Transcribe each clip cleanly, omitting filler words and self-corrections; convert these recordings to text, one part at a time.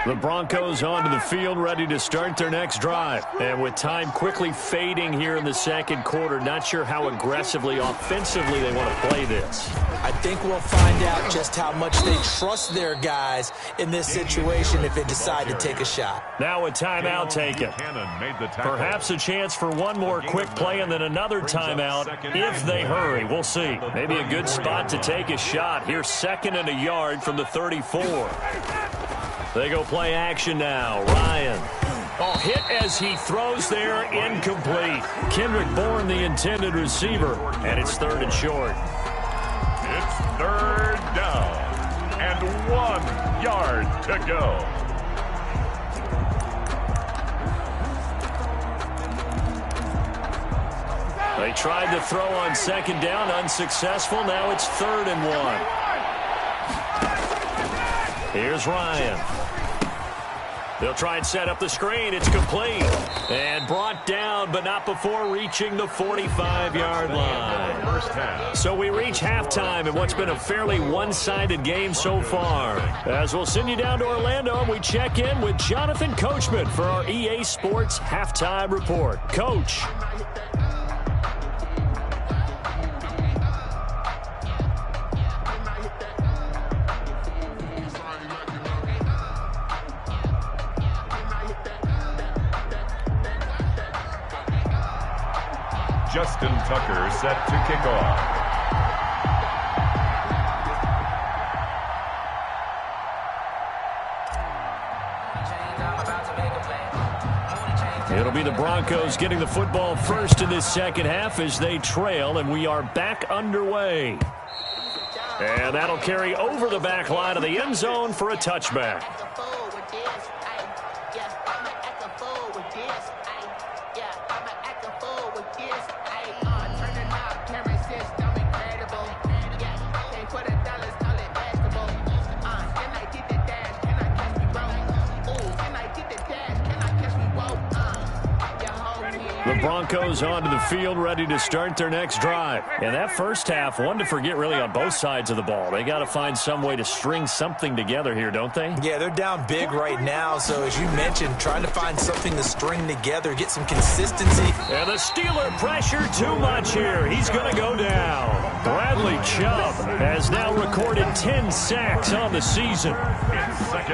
The Broncos onto the field, ready to start their next drive. And with time quickly fading here in the second quarter, not sure how aggressively, offensively they want to play this. I think we'll find out just how much they trust their guys in this situation if they decide to take a shot. Now a timeout taken. Perhaps a chance for one more quick play and then another timeout if they hurry. We'll see. Maybe a good spot to take a shot. Here's 2nd and a yard from the 34. They go play action now. Ryan. Oh, hit as he throws there, incomplete. Kendrick Bourne, the intended receiver, and it's 3rd and short. It's 3rd down and 1 yard to go. They tried to throw on 2nd down, unsuccessful. Now it's 3rd and 1. Here's Ryan. They'll try and set up the screen. It's complete. And brought down, but not before reaching the 45-yard line. So we reach halftime in what's been a fairly one-sided game so far. As we'll send you down to Orlando, and we check in with Jonathan Coachman for our EA Sports Halftime Report. Coach. Justin Tucker set to kick off. It'll be the Broncos getting the football first in this second half as they trail, and we are back underway. And that'll carry over the back line of the end zone for a touchback. The Broncos onto the field, ready to start their next drive. And that first half, one to forget really on both sides of the ball. They got to find some way to string something together here, don't they? Yeah, they're down big right now. So as you mentioned, trying to find something to string together, get some consistency. And the Steeler pressure too much here. He's going to go down. Bradley Chubb has now recorded 10 sacks on the season.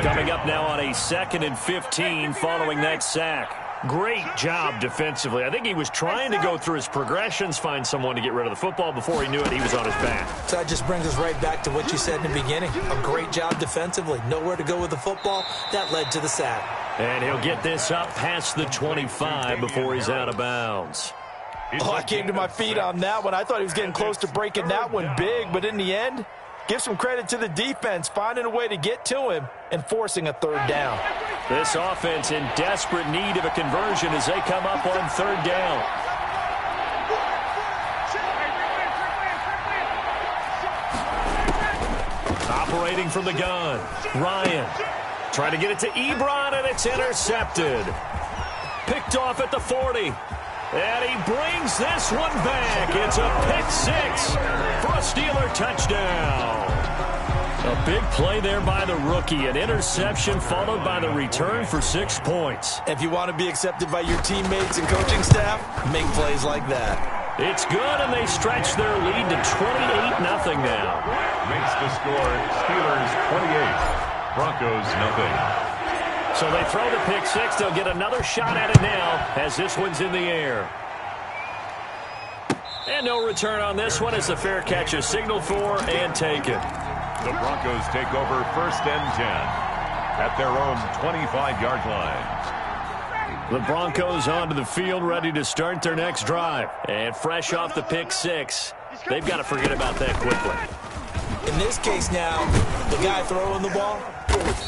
Coming up now on a 2nd and 15 following that sack. Great job defensively. I think he was trying to go through his progressions, find someone to get rid of the football. Before he knew it, he was on his back. So that just brings us right back to what you said in the beginning. A great job defensively. Nowhere to go with the football. That led to the sack. And he'll get this up past the 25 before he's out of bounds. Oh, I came to my feet on that one. I thought he was getting close to breaking that one big, but in the end, give some credit to the defense, finding a way to get to him and forcing a 3rd down. This offense in desperate need of a conversion as they come up on 3rd down. Operating from the gun, Ryan trying to get it to Ebron, and it's intercepted. Picked off at the 40. And he brings this one back. It's a pick-6 for a Steeler touchdown. A big play there by the rookie. An interception followed by the return for 6 points. If you want to be accepted by your teammates and coaching staff, make plays like that. It's good, and they stretch their lead to 28-0 now. Makes the score Steelers 28, Broncos nothing. So they throw the pick-6. They'll get another shot at it now as this one's in the air. And no return on this one as the fair catch is signaled for and taken. The Broncos take over 1st and 10 at their own 25-yard line. The Broncos onto the field, ready to start their next drive. And fresh off the pick-6, they've got to forget about that quickly. In this case now, the guy throwing the ball,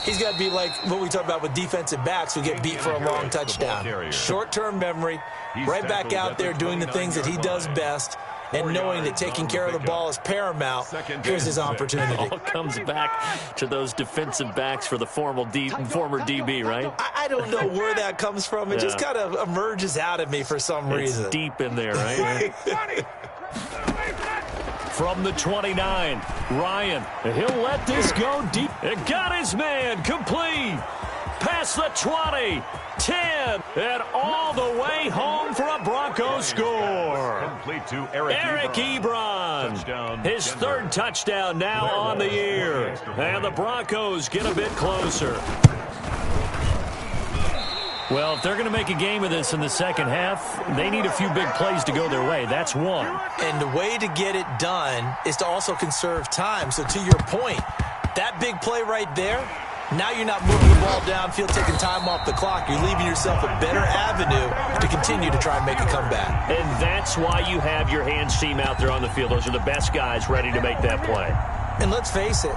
he's got to be like what we talk about with defensive backs who get beat for a long touchdown. Short-term memory, right back out there doing the things that he does best, and knowing that taking care of the ball is paramount. Here's his opportunity. It all comes back to those defensive backs for the former DB, right? I don't know where that comes from. It just kind of emerges out of me for some reason. It's deep in there, right? from the 29. Ryan, he'll let this go deep. It got his man complete. Past the 20, 10, and all the way home for a Broncos score. Complete to Eric Ebron. His third touchdown now on the year. And the Broncos get a bit closer. Well, if they're going to make a game of this in the second half, they need a few big plays to go their way. That's one. And the way to get it done is to also conserve time. So to your point, that big play right there, now you're not moving the ball downfield, taking time off the clock. You're leaving yourself a better avenue to continue to try and make a comeback. And that's why you have your hands team out there on the field. Those are the best guys ready to make that play. And let's face it,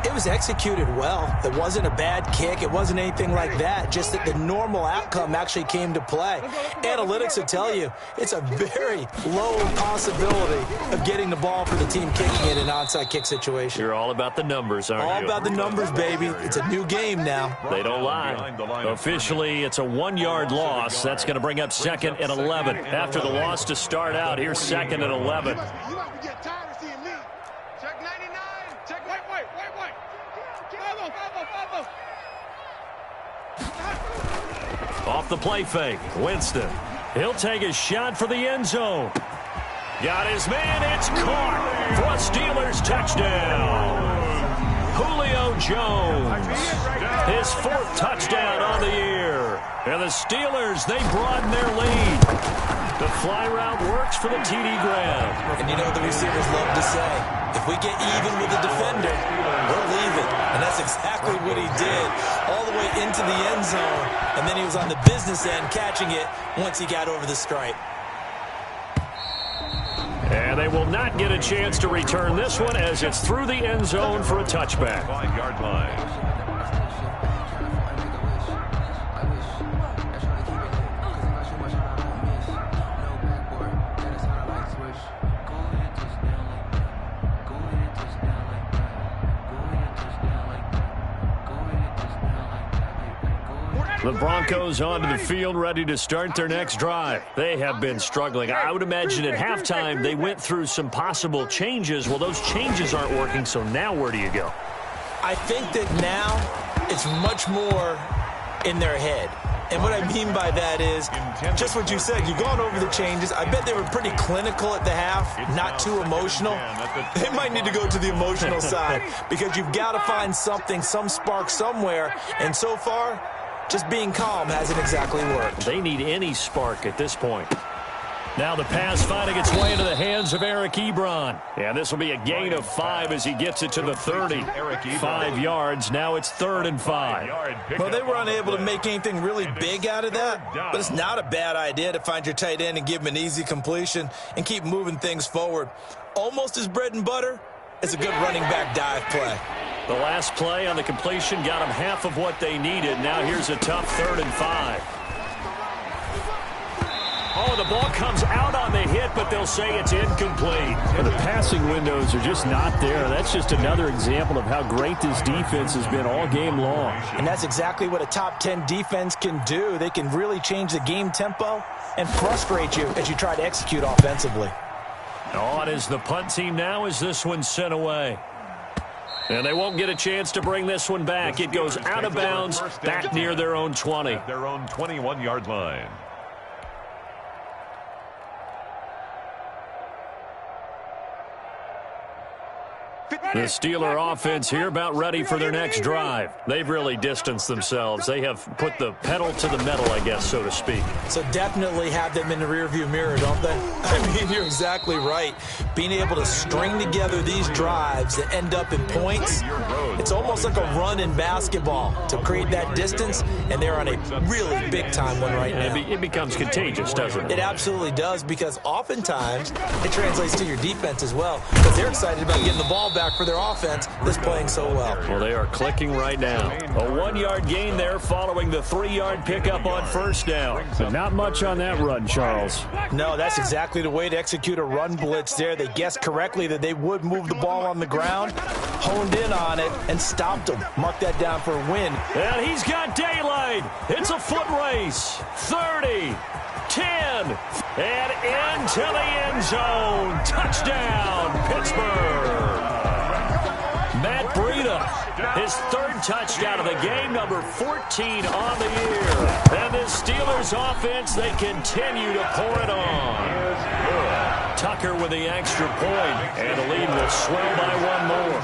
it was executed well. It wasn't a bad kick. It wasn't anything like that. Just that the normal outcome actually came to play. Analytics will tell you it's a very low possibility of getting the ball for the team kicking it in an onside kick situation. You're all about the numbers, aren't you? All about the numbers, baby. It's a new game now. They don't lie. Officially, it's a 1-yard loss. That's going to bring up second and 11. After the loss to start out, here's second and 11. Off the play fake, Winston. He'll take a shot for the end zone. Got his man, it's caught for a Steelers touchdown. Julio Jones, his 4th touchdown on the year. And the Steelers, they broaden their lead. The fly route works for the TD grab. And you know what the receivers love to say? If we get even with the defender, we're leaving. And that's exactly what he did, all the way into the end zone. And then he was on the business end catching it once he got over the stripe. And they will not get a chance to return this one as it's through the end zone for a touchback. 5-yard line. The Broncos onto the field, ready to start their next drive. They have been struggling. I would imagine at halftime they went through some possible changes. Well, those changes aren't working, so now where do you go? I think that now it's much more in their head. And what I mean by that is just what you said. You've gone over the changes. I bet they were pretty clinical at the half, not too emotional. They might need to go to the emotional side because you've got to find something, some spark somewhere. And so far, just being calm hasn't exactly worked. They need any spark at this point. Now the pass finding its way into the hands of Eric Ebron. And this will be a gain of 5 as he gets it to the 30. 5 yards. Now it's 3rd and 5. Well, they were unable to make anything really big out of that. But it's not a bad idea to find your tight end and give him an easy completion and keep moving things forward. Almost as bread and butter as a good running back dive play. The last play on the completion got them half of what they needed. Now here's a tough 3rd and 5. Oh, the ball comes out on the hit, but they'll say it's incomplete. And the passing windows are just not there. That's just another example of how great this defense has been all game long. And that's exactly what a top 10 defense can do. They can really change the game tempo and frustrate you as you try to execute offensively. On is the punt team now as this one's sent away. And they won't get a chance to bring this one back. It goes out of bounds back near their own 20. Their own 21-yard line. The Steeler offense here about ready for their next drive. They've really distanced themselves. They have put the pedal to the metal, I guess, so to speak. So definitely have them in the rearview mirror, don't they? I mean, you're exactly right. Being able to string together these drives that end up in points, it's almost like a run in basketball to create that distance, and they're on a really big-time one right now. It becomes contagious, doesn't it? It absolutely does, because oftentimes it translates to your defense as well, because they're excited about getting the ball back for their offense that's playing so well. Well, they are clicking right now. A 1-yard gain there following the 3-yard pickup on first down. But not much on that run, Charles. No, that's exactly the way to execute a run blitz there. They guessed correctly that they would move the ball on the ground, honed in on it, and stopped them. Mark that down for a win. And he's got daylight. It's a foot race. 30, 10, and into the end zone. Touchdown, Pittsburgh. Matt Breida, his 3rd touchdown of the game, number 14 on the year. And this Steelers offense, they continue to pour it on. Tucker with the extra point, and the lead will swell by 1 more.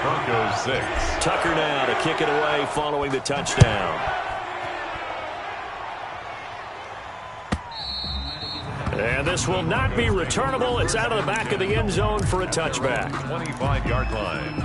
Broncos 6. Tucker now to kick it away following the touchdown. And this will not be returnable. It's out of the back of the end zone for a touchback. 25-yard line.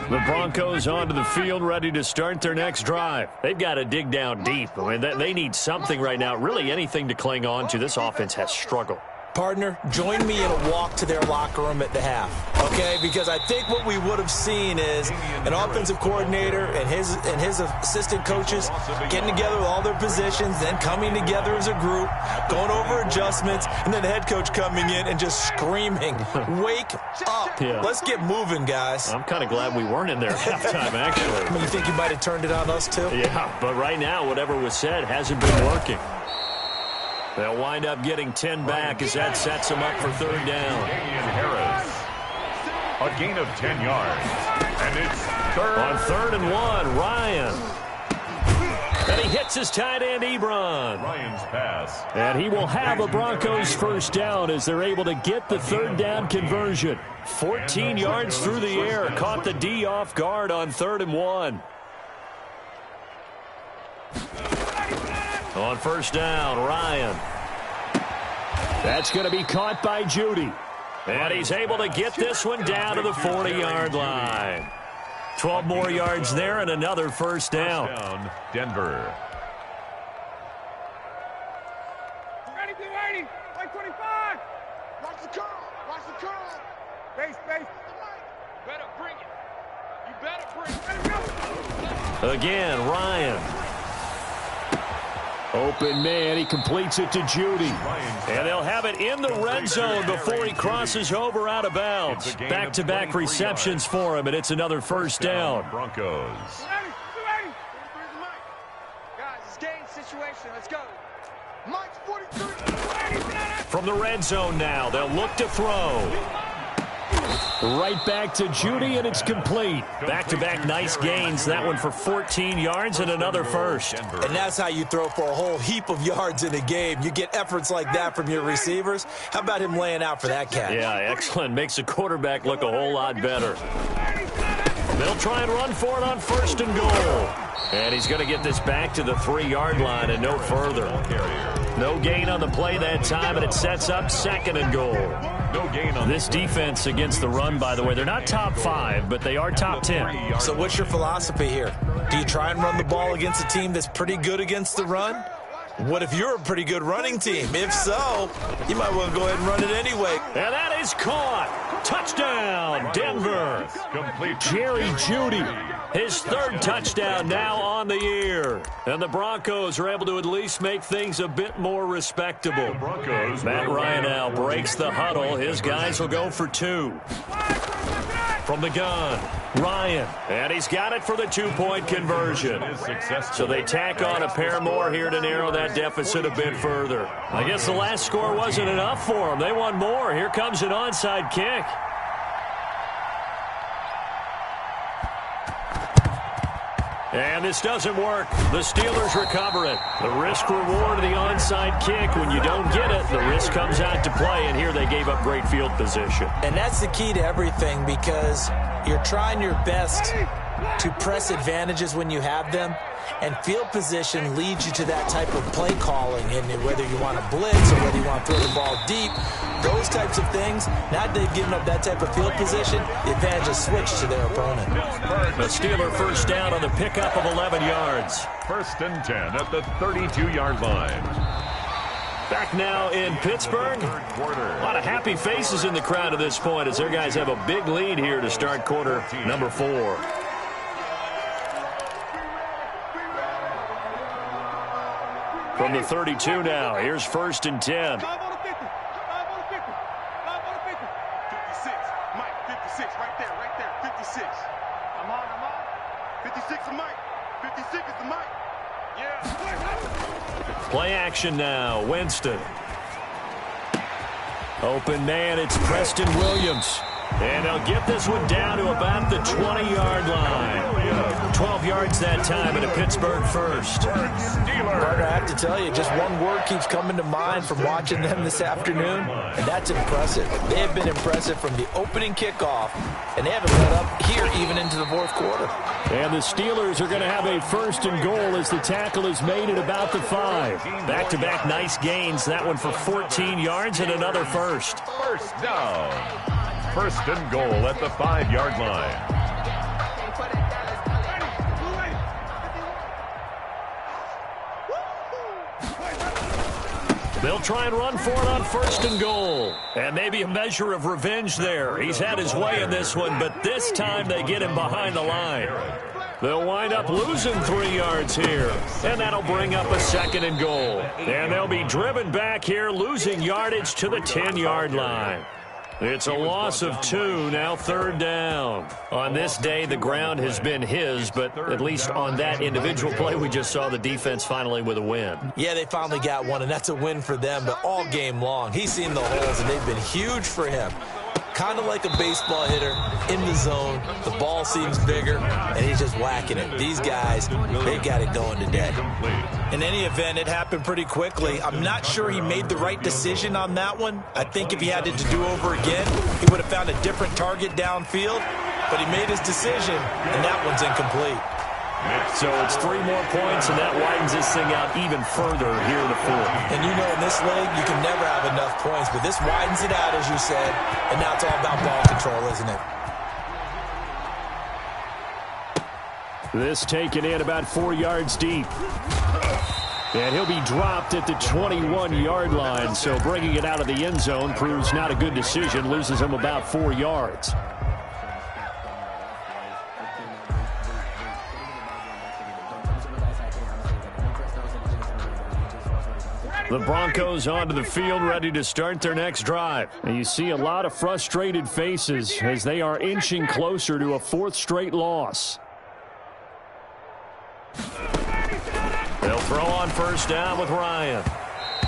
The Broncos onto the field, ready to start their next drive. They've got to dig down deep. I mean, they need something right now, really anything to cling on to. This offense has struggled. Partner, join me in a walk to their locker room at the half, okay? Because I think what we would have seen is an offensive coordinator and his assistant coaches getting together with all their positions, then coming together as a group, going over adjustments, and then the head coach coming in and just screaming, "Wake up. Yeah. Let's get moving, guys." I'm kind of glad we weren't in there at halftime, actually. I mean, you think you might have turned it on us, too? Yeah, but right now, whatever was said hasn't been working. They'll wind up getting 10 back as that sets them up for 3rd down. Harris. A gain of 10 yards. And it's 3rd. On 3rd and 1, Ryan. And he hits his tight end, Ebron. Ryan's pass. And he will have a Broncos 1st down as they're able to get the 3rd down conversion. 14 yards through the air. Caught the D off guard on 3rd and 1. On 1st down, Ryan. That's going to be caught by Judy. And he's able to get this one down to the 40-yard line. 12 more yards there and another 1st down. Denver. Ready, be ready. 125. Watch the curl. Watch the curl. Base. Better bring it. You better bring it. Let him go. Again, Ryan. Open man, he completes it to Judy. And they'll have it in the red zone before he crosses over out of bounds. Back-to-back receptions for him, and it's another 1st down. Broncos. Ready. Guys, it's game situation. Let's go. Mike's 43. From the red zone now, they'll look to throw. Right back to Judy, and it's complete. Back-to-back nice gains. That one for 14 yards and another 1st. And that's how you throw for a whole heap of yards in a game. You get efforts like that from your receivers. How about him laying out for that catch? Yeah, excellent. Makes the quarterback look a whole lot better. They'll try and run for it on 1st and goal. And he's going to get this back to the 3-yard line and no further. No gain on the play that time, and it sets up 2nd and goal. No gain on this defense against the run, by the way. They're not top 5, but they are top 10. So what's your philosophy here? Do you try and run the ball against a team that's pretty good against the run? What if you're a pretty good running team? If so, you might well go ahead and run it anyway. And that is caught. Touchdown, Denver. Complete. Jerry Judy, his 3rd touchdown now on the year. And the Broncos are able to at least make things a bit more respectable. Broncos. Matt Ryan now breaks the huddle. His guys will go for 2. From the gun, Ryan. And he's got it for the 2-point conversion. So they tack on a pair more here to narrow that deficit a bit further. I guess the last score wasn't enough for them. They want more. Here comes an onside kick. And this doesn't work. The Steelers recover it. The risk-reward of the onside kick. When you don't get it, the risk comes out to play, and here they gave up great field position. And that's the key to everything, because you're trying your best to press advantages when you have them, and field position leads you to that type of play calling, and whether you want to blitz or whether you want to throw the ball deep, those types of things. Now that they've given up that type of field position, the advantage is switched to their opponent. The Steeler first down on the pickup of 11 yards. First and 10 at the 32-yard line. Back now in Pittsburgh. A lot of happy faces in the crowd at this point as their guys have a big lead here to start quarter number 4. From the 32 now, here's first and 10. 56. Mike, 56, right there, 56. I'm on. 56 is Mike. 56 is the Mike. Yeah. Play action now, Winston. Open man, it's Preston Williams. And they'll get this one down to about the 20-yard line. 12 yards that time, and a Pittsburgh first. Carter, I have to tell you, just one word keeps coming to mind from watching them this afternoon, and that's impressive. They have been impressive from the opening kickoff, and they haven't let up here even into the fourth quarter. And the Steelers are going to have a first and goal as the tackle is made at about the 5. Back-to-back nice gains. That one for 14 yards and another first. First down. First and goal at the 5-yard line. They'll try and run for it on first and goal. And maybe a measure of revenge there. He's had his way in this one, but this time they get him behind the line. They'll wind up losing 3 yards here. And that'll bring up a second and goal. And they'll be driven back here, losing yardage to the 10-yard line. It's a loss of 2, now third down. On this day, the ground has been his, but at least on that individual play, we just saw the defense finally with a win. Yeah, they finally got one, and that's a win for them, but all game long, he's seen the holes, and they've been huge for him. Kind of like a baseball hitter in the zone. The ball seems bigger, and he's just whacking it. These guys, they got it going today. In any event, it happened pretty quickly. I'm not sure he made the right decision on that one. I think if he had it to do over again, he would have found a different target downfield, but he made his decision, and that one's incomplete. So it's 3 more points, and that widens this thing out even further here in the fourth. And you know, in this league, you can never have enough points, but this widens it out, as you said, and now it's all about ball control, isn't it? This taken in about 4 yards deep. And he'll be dropped at the 21-yard line, so bringing it out of the end zone proves not a good decision, loses him about 4 yards. The Broncos onto the field, ready to start their next drive. And you see a lot of frustrated faces as they are inching closer to a 4th straight loss. They'll throw on first down with Ryan.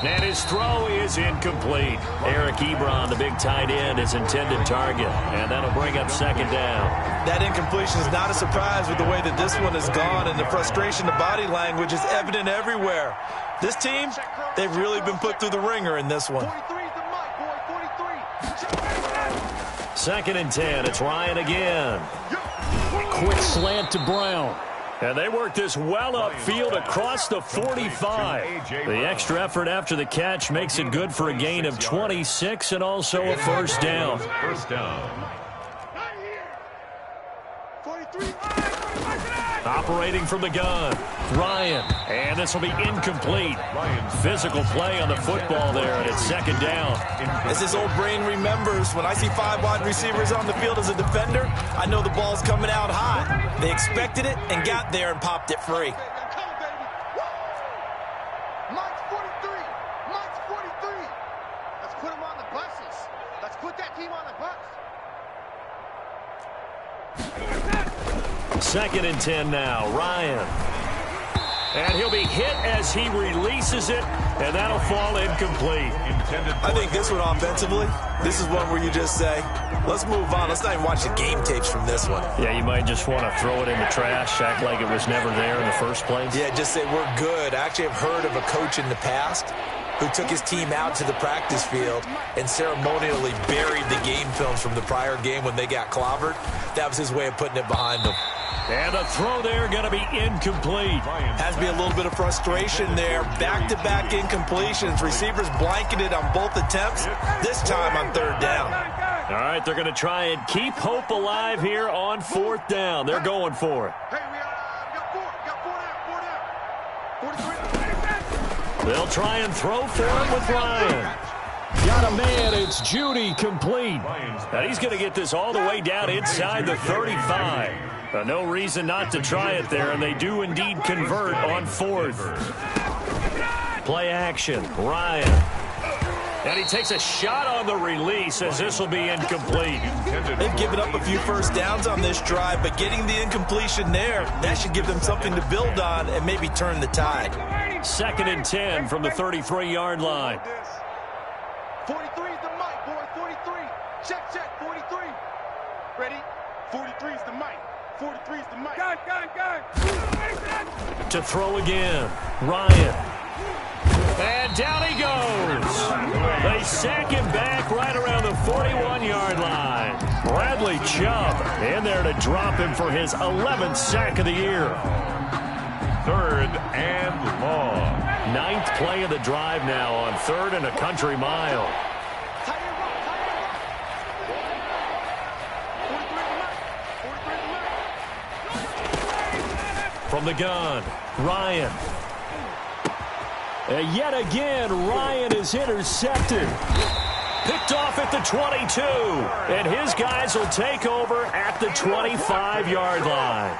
And his throw is incomplete. Eric Ebron, the big tight end, is intended target. And that'll bring up second down. That incompletion is not a surprise with the way that this one has gone, and the frustration, the body language is evident everywhere. This team, they've really been put through the ringer in this one. 43 is the Mike, boy, 43. Second and 10, it's Ryan again. Quick slant to Brown. And they work this well upfield across the 45. The extra effort after the catch makes it good for a gain of 26 and also a first down. First down. Operating from the gun, Ryan. And this will be incomplete. Physical play on the football there, and it's second down. As his old brain remembers, when I see 5 wide receivers on the field as a defender, I know the ball's coming out hot. They expected it and got there and popped it free. Mike's 43. Mike's 43. Let's put him on the buses. Let's put that team on the bus. Second and 10 now, Ryan. And he'll be hit as he releases it, and that'll fall incomplete. I think this one offensively, this is one where you just say, let's move on. Let's not even watch the game tapes from this one. Yeah, you might just want to throw it in the trash, act like it was never there in the first place. Yeah, just say we're good. I actually have heard of a coach in the past who took his team out to the practice field and ceremonially buried the game films from the prior game when they got clobbered. That was his way of putting it behind them. And the throw there going to be incomplete. Has to be a little bit of frustration there. Back-to-back incompletions. Receivers blanketed on both attempts, this time on third down. All right, they're going to try and keep hope alive here on fourth down. They're going for it. Hey, we got four down. They'll try and throw for it with Ryan. Got a man. It's Judy, complete. And he's going to get this all the way down inside the 35. No reason not to try it there, and they do indeed convert on fourth. Play action, Ryan. And he takes a shot on the release as this will be incomplete. They've given up a few first downs on this drive, but getting the incompletion there, that should give them something to build on and maybe turn the tide. 2nd and 10 from the 33-yard line. 43 is the mic, boy. 43. Check, 43. Ready? 43 is the mic. 43 is the mic. Gun. To throw again, Ryan. And down he goes. They sack him back right around the 41-yard line. Bradley Chubb in there to drop him for his 11th sack of the year. 3rd and long. 9th play of the drive now on 3rd and a country mile. From the gun, Ryan. And yet again, Ryan is intercepted. Picked off at the 22. And his guys will take over at the 25-yard line.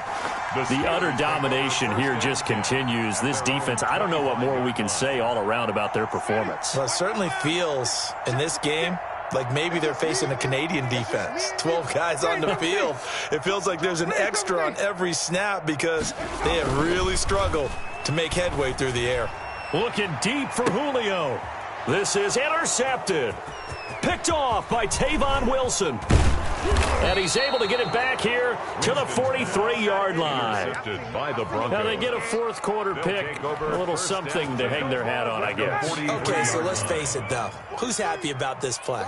The utter domination here just continues. This defense, I don't know what more we can say all around about their performance. Well, it certainly feels in this game like maybe they're facing a Canadian defense. 12 guys on the field. It feels like there's an extra on every snap because they have really struggled to make headway through the air. Looking deep for Julio. This is intercepted. Picked off by Tavon Wilson. And he's able to get it back here to the 43-yard line. Now they get a fourth quarter pick, a little something to hang their hat on, I guess. Okay, so let's face it, though. Who's happy about this play?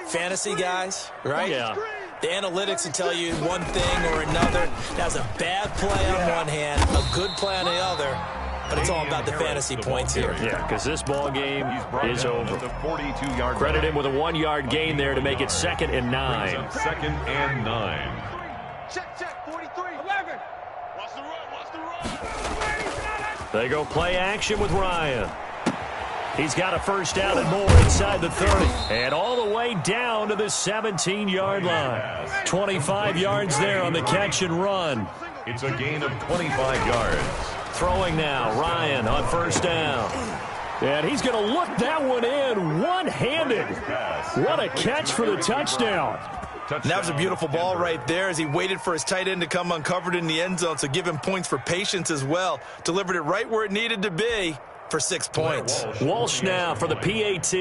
Fantasy guys, right? Yeah. The analytics will tell you one thing or another. That's a bad play on one hand, a good play on the other. But it's all about the fantasy points here. Yeah, because this ball game is over. Credit him with a 1-yard gain there to make it 2nd and 9. 2nd and 9. Check, 43. 11. Watch the run. They go play action with Ryan. He's got a first down and more inside the 30. And all the way down to the 17-yard line. 25 yards there on the catch and run. It's a gain of 25 yards. Throwing now, Ryan on first down. And he's going to look that one in one-handed. What a catch for the touchdown. And that was a beautiful ball right there as he waited for his tight end to come uncovered in the end zone, so give him points for patience as well. Delivered it right where it needed to be for 6 points. Walsh now for the PAT.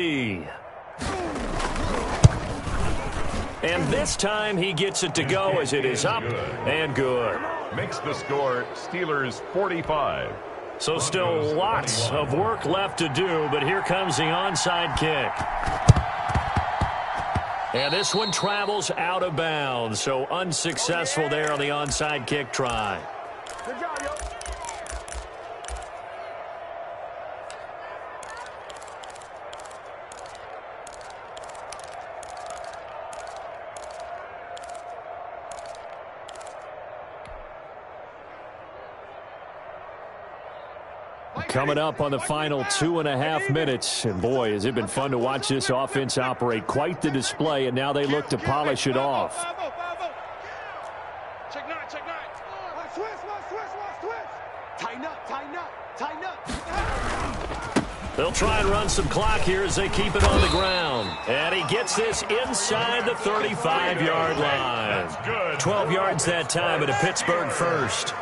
And this time he gets it to go as it is up and good. Makes the score Steelers 45. So still lots of work left to do, but here comes the onside kick. And this one travels out of bounds, so unsuccessful there on the onside kick try. Good job, yo. Coming up on the final 2.5 minutes. And boy, has it been fun to watch this offense operate. Quite the display, and now they look to polish it off. Check 9. Switch. Tighten up. They'll try and run some clock here as they keep it on the ground. And he gets this inside the 35-yard line. 12 yards that time at a Pittsburgh first.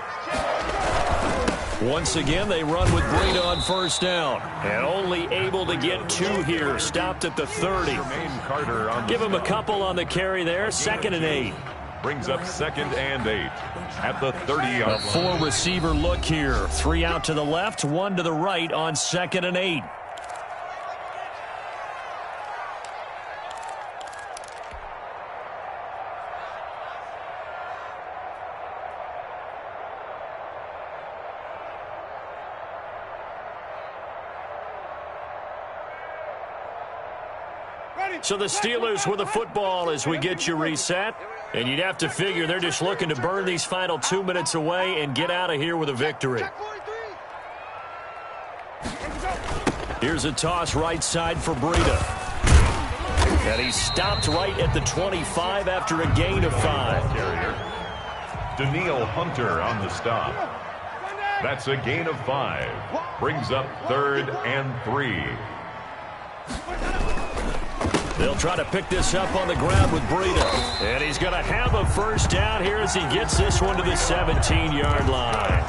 Once again, they run with Breida on first down. And only able to get 2 here. Stopped at the 30. Give him a couple on the carry there. 2nd and 8. Brings up 2nd and 8 at the 30-yard line. A 4-receiver look here. 3 out to the left, 1 to the right on 2nd and 8. So the Steelers with the football as we get you reset. And you'd have to figure they're just looking to burn these final 2 minutes away and get out of here with a victory. Here's a toss right side for Breida. And he's stopped right at the 25 after a gain of 5. Daniil Hunter on the stop. That's a gain of 5. Brings up 3rd and 3. They'll try to pick this up on the ground with Breida. And he's going to have a first down here as he gets this one to the 17-yard line.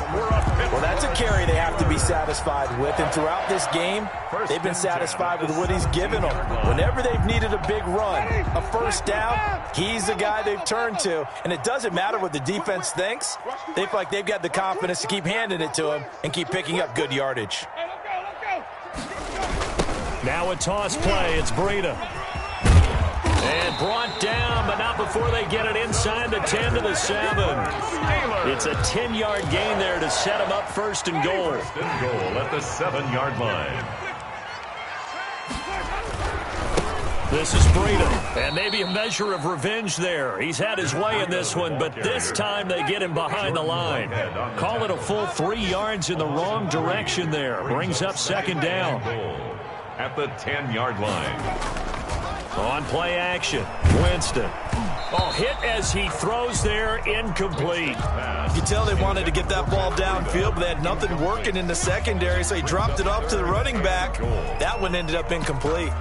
Well, that's a carry they have to be satisfied with. And throughout this game, they've been satisfied with what he's given them. Whenever they've needed a big run, a first down, he's the guy they've turned to. And it doesn't matter what the defense thinks. They feel like they've got the confidence to keep handing it to him and keep picking up good yardage. Now a toss play. It's Breida. And brought down, but not before they get it inside the 10 to the 7. It's a 10-yard gain there to set them up 1st and goal. 1st and goal at the 7-yard line. This is Breida, and maybe a measure of revenge there. He's had his way in this one, but this time they get him behind the line. Call it a full 3 yards in the wrong direction there. Brings up 2nd down. At the 10-yard line. On play action, Winston. Oh, hit as he throws there, incomplete. You can tell they wanted to get that ball downfield, but they had nothing working in the secondary, so he dropped it off to the running back. That one ended up incomplete.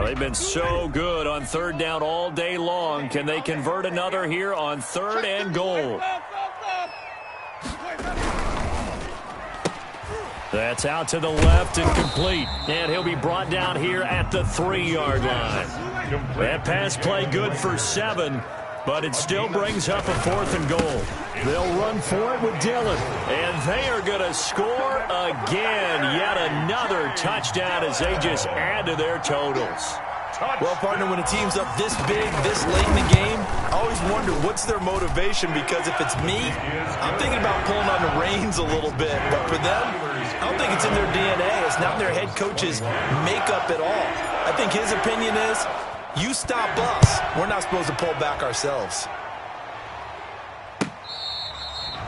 They've been so good on 3rd down all day long. Can they convert another here on 3rd and goal? That's out to the left and complete. And he'll be brought down here at the 3-yard line. That pass play good for 7, but it still brings up a 4th and goal. They'll run for it with Dillon. And they are going to score again. Yet another touchdown as they just add to their totals. Well, partner, when a team's up this big, this late in the game, I always wonder what's their motivation, because if it's me, I'm thinking about pulling on the reins a little bit. But for them, I don't think it's in their DNA. It's not in their head coach's makeup at all. I think his opinion is, you stop us. We're not supposed to pull back ourselves.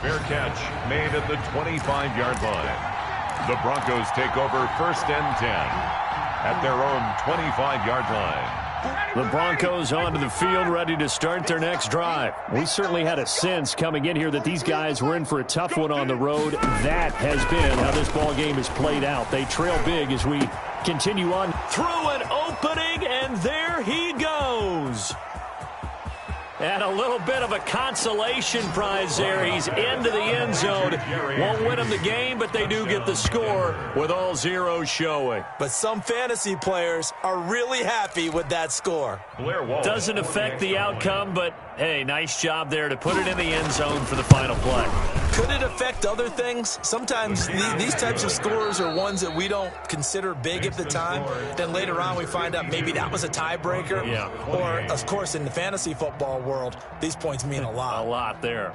Fair catch made at the 25-yard line. The Broncos take over 1st and 10 at their own 25-yard line. The Broncos onto the field, ready to start their next drive. We certainly had a sense coming in here that these guys were in for a tough one on the road. That has been how this ball game has played out. They trail big as we continue on. Through an opening, and there he goes. And a little bit of a consolation prize there. He's into the end zone. Won't win them the game, but they do get the score with all zeros showing. But some fantasy players are really happy with that score. Doesn't affect the outcome, but, hey, nice job there to put it in the end zone for the final play. Could it affect other things? Sometimes these types of scores are ones that we don't consider big at the time. Then later on we find out maybe that was a tiebreaker. Yeah. Or, of course, in the fantasy football world, these points mean a lot. A lot there.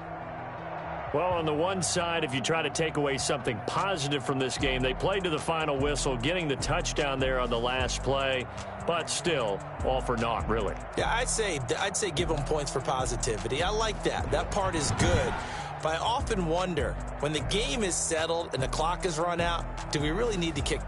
Well, on the one side, if you try to take away something positive from this game, they played to the final whistle, getting the touchdown there on the last play, but still, all for naught, really. Yeah, I'd say give them points for positivity. I like that. That part is good. But I often wonder, when the game is settled and the clock is run out, do we really need to kick